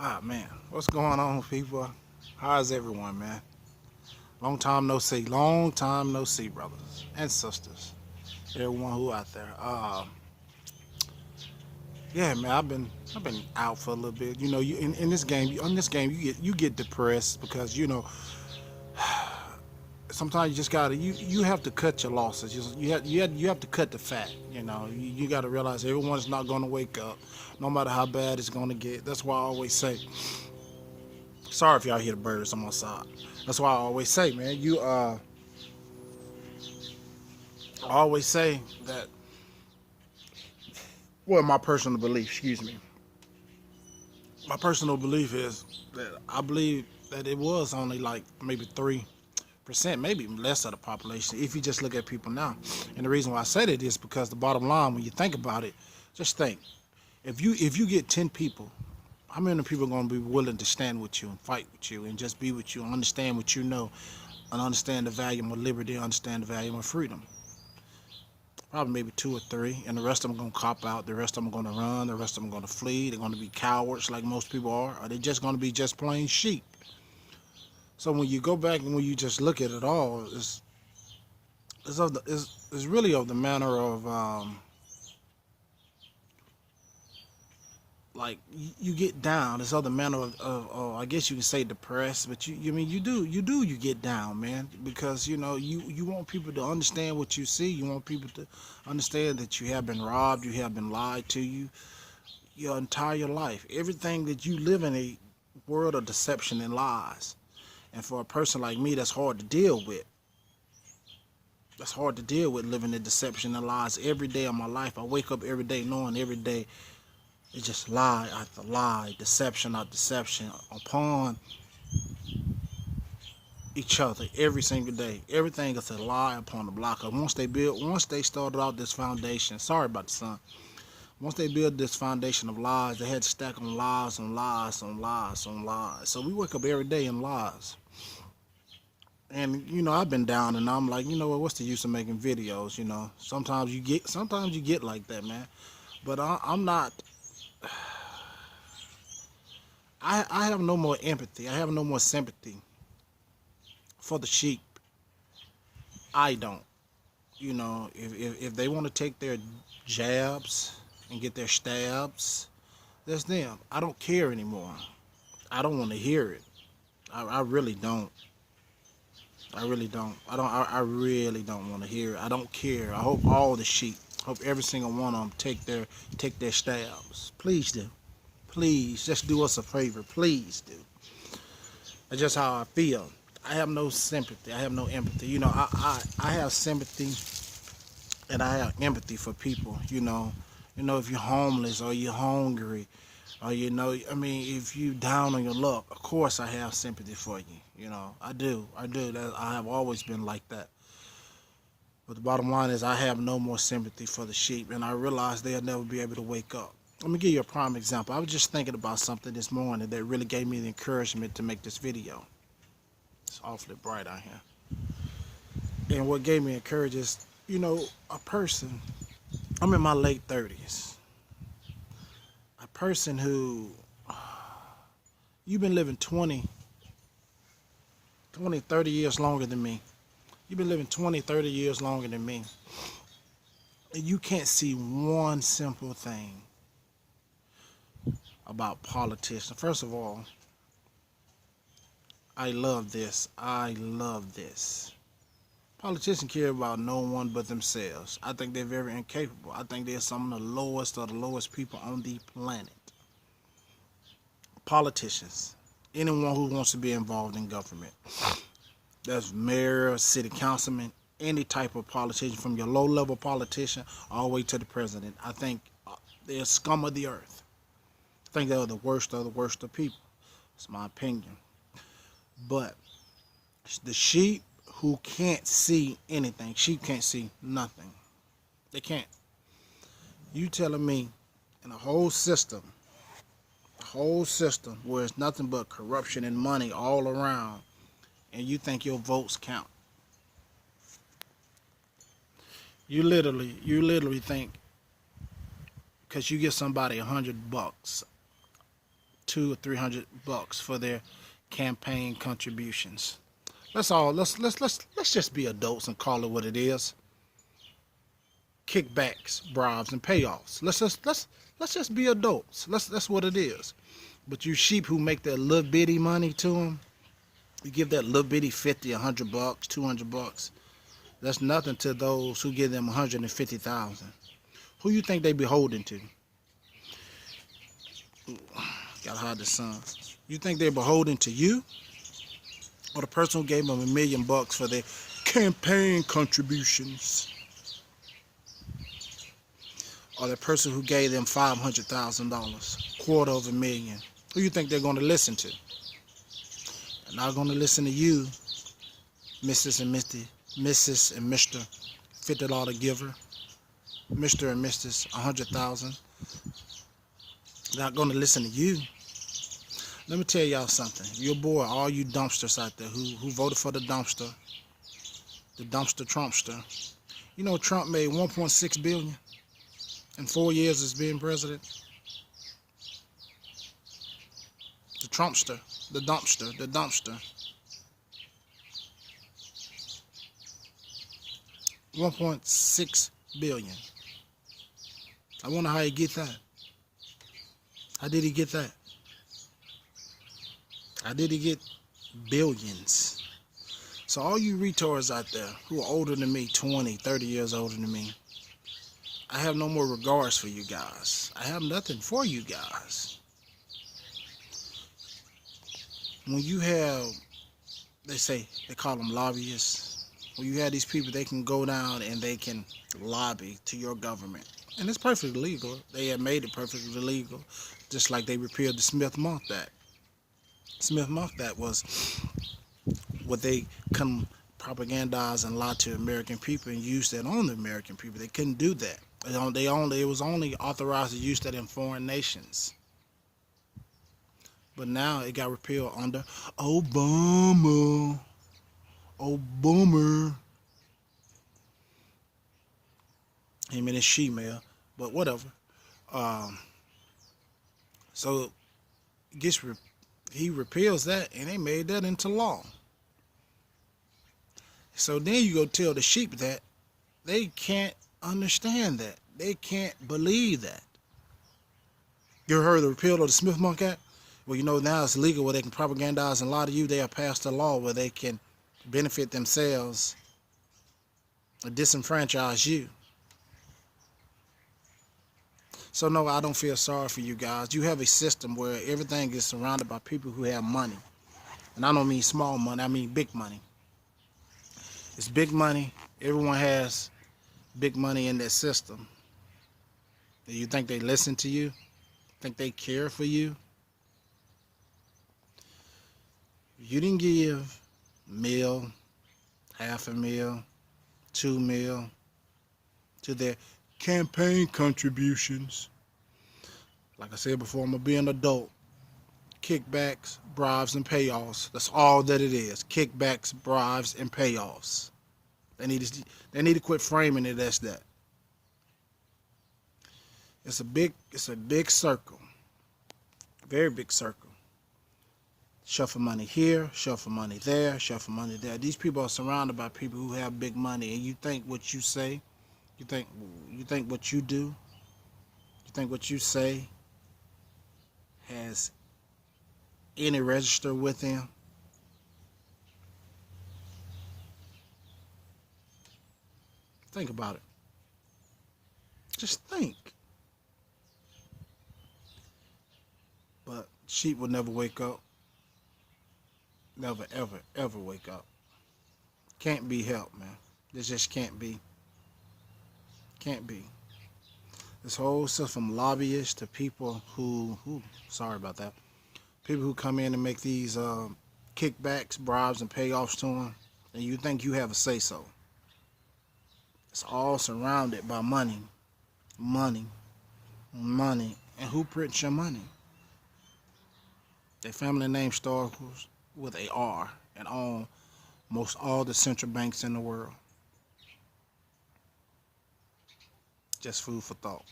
Ah, man, what's going on, people? How's everyone, man? Long time no see. Long time no see, brothers and sisters. Everyone who out there. Yeah, man, I've been out for a little bit. You know, you in this game, you get depressed because sometimes you just gotta you have to cut your losses. You have to cut the fat. You got to realize everyone's not gonna wake up, no matter how bad it's gonna get. That's why I always say, sorry if y'all hear the birds on my side. That's why I always say, man, I always say that, well, my personal belief, excuse me. My personal belief is that I believe that it was only like maybe 3%, maybe even less of the population, if you just look at people now. And the reason why I say that is because the bottom line, when you think about it, just think, if you get 10 people, how many people are going to be willing to stand with you and fight with you and just be with you and understand what you know and understand the value of liberty, understand the value of freedom? Probably maybe two or three, and the rest of them are gonna cop out. The rest of them are gonna run. The rest of them are gonna flee. They're gonna be cowards, like most people are. Or they just gonna be just plain sheep. So when you go back and when you just look at it all, it's really of the manner of like you get down. It's other manner of I guess you can say depressed, but you mean you get down, man, because you want people to understand what you see. You want people to understand that you have been robbed, you have been lied to you your entire life. Everything that you live in a world of deception and lies. And for a person like me, that's hard to deal with. That's hard to deal with, living in deception and lies every day of my life. I wake up every day knowing every day it's just lie after lie, deception after deception upon each other every single day. Everything is a lie upon the block. Once they started out this foundation, sorry about the sun. Once they build this foundation of lies, they had to stack on lies on lies on lies on lies. So we wake up every day in lies. And I've been down, and I'm like, what? What's the use of making videos? Sometimes you get like that, man. But I'm not. I have no more empathy. I have no more sympathy for the sheep. I don't. If they want to take their jabs and get their stabs, that's them. I don't care anymore. I don't want to hear it. I really don't. I really don't. I really don't want to hear it. I don't care. I hope all the sheep, hope every single one of them take their stabs. Please do. Please, just do us a favor. Please do. That's just how I feel. I have no sympathy. I have no empathy. I have sympathy and I have empathy for people. If you're homeless or you're hungry, or if you down on your luck, of course I have sympathy for you. I do. I have always been like that. But the bottom line is I have no more sympathy for the sheep, and I realize they'll never be able to wake up. Let me give you a prime example. I was just thinking about something this morning that really gave me the encouragement to make this video. It's awfully bright out here. And what gave me encouragement is, a person, I'm in my late 30s. A person who, you've been living 30 years longer than me. You've been living 20, 30 years longer than me. And you can't see one simple thing about politicians. First of all, I love this. I love this. Politicians care about no one but themselves. I think they're very incapable. I think they're some of the lowest people on the planet. Politicians. Anyone who wants to be involved in government. That's mayor, city councilman, any type of politician, from your low-level politician all the way to the president. I think they're scum of the earth. I think they're the worst of people. It's my opinion. But the sheep who can't see anything, sheep can't see nothing. They can't. You telling me in a whole system where it's nothing but corruption and money all around, and you think your votes count? You literally think because you give somebody $100 $200 or $300 for their campaign contributions. Let's just be adults and call it what it is. Kickbacks, bribes, and payoffs. Let's just be adults. That's what it is. But you sheep who make that little bitty money to them, you give that little bitty 50, $100, $200. That's nothing to those who give them 150,000. Who you think they beholden to? Ooh, gotta hide the sun. You think they're beholden to you, or the person who gave them $1 million for their campaign contributions, or the person who gave them $500,000, $250,000? Who you think they're going to listen to? They're not going to listen to you, Mrs. and Mr. $50 giver, Mr. and Mrs. 100,000. Not going to listen to you. Let me tell y'all something. Your boy, all you dumpsters out there who voted for the dumpster Trumpster. You know Trump made $1.6 billion in 4 years as being president. The Trumpster, the dumpster. 1.6 billion. I wonder how he get that. How did he get that? How did he get billions? So all you retards out there who are older than me, 20, 30 years older than me, I have no more regards for you guys. I have nothing for you guys. When you have, they call them lobbyists. When you have these people, they can go down and they can lobby to your government. And it's perfectly legal. They have made it perfectly legal. Just like they repealed the Smith-Monk Act. Smith-Monk Act was what they come propagandize and lie to American people and use that on the American people. They couldn't do that. It was only authorized to use that in foreign nations. But now it got repealed under Obama. Him and his she-male, but whatever. So he repeals that, and they made that into law. So then you go tell the sheep that they can't understand that. They can't believe that. You ever heard of the repeal of the Smith-Monk Act? Well, you know, now it's legal where they can propagandize and lie to you. They have passed a law where they can benefit themselves or disenfranchise you. So no, I don't feel sorry for you guys. You have a system where everything is surrounded by people who have money. And I don't mean small money, I mean big money. It's big money. Everyone has big money in their system. Do you think they listen to you? Think they care for you? You didn't give $1,000,000, $500,000, $2,000,000 to their campaign contributions. Like I said before, I'm going to be an adult. Kickbacks, bribes, and payoffs. That's all that it is. Kickbacks, bribes, and payoffs. They need to quit framing it as that. It's a big circle. Very big circle. Shuffle money here, shuffle money there, shuffle money there. These people are surrounded by people who have big money, and you think what you say, you think what you do, you think what you say has any register with them? Think about it. Just think. But sheep will never wake up. Never, ever, ever wake up. Can't be helped, man. This just can't be. Can't be. This whole stuff from lobbyists to people who sorry about that, people who come in and make these kickbacks, bribes, and payoffs to them, and you think you have a say-so. It's all surrounded by money. Money. Money. And who prints your money? Their family name starts with a R and almost all the central banks in the world. Just food for thought.